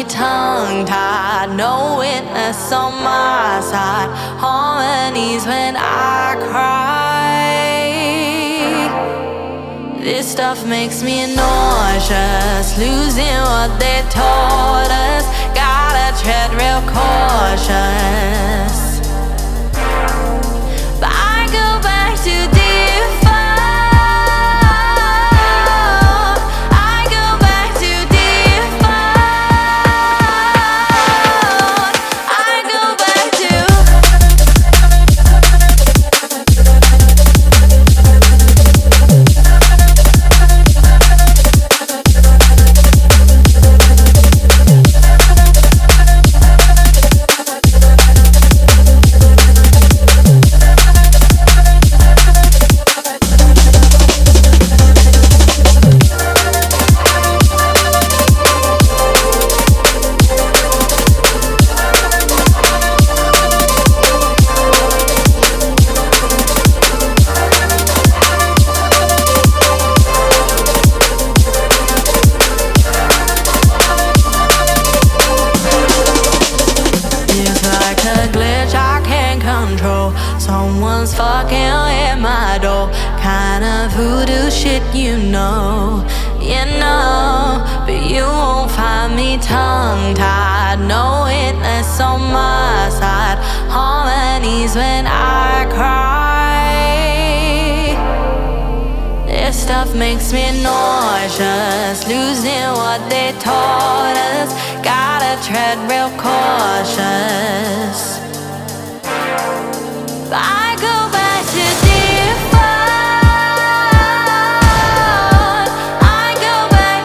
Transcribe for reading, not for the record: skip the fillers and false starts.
tongue-tied, no witness on my side. Harmonies when I cry. This stuff makes me nauseous, losing what they taught us. Gotta tread real cautious. But I go back to default. I go back to default. I go back to someone's fucking at my door. Kind of voodoo shit, you know. But you won't find me tongue-tied, no witness on my side. Harmonies when I cry. This stuff makes me nauseous, losing what they taught us. Gotta tread real cautious.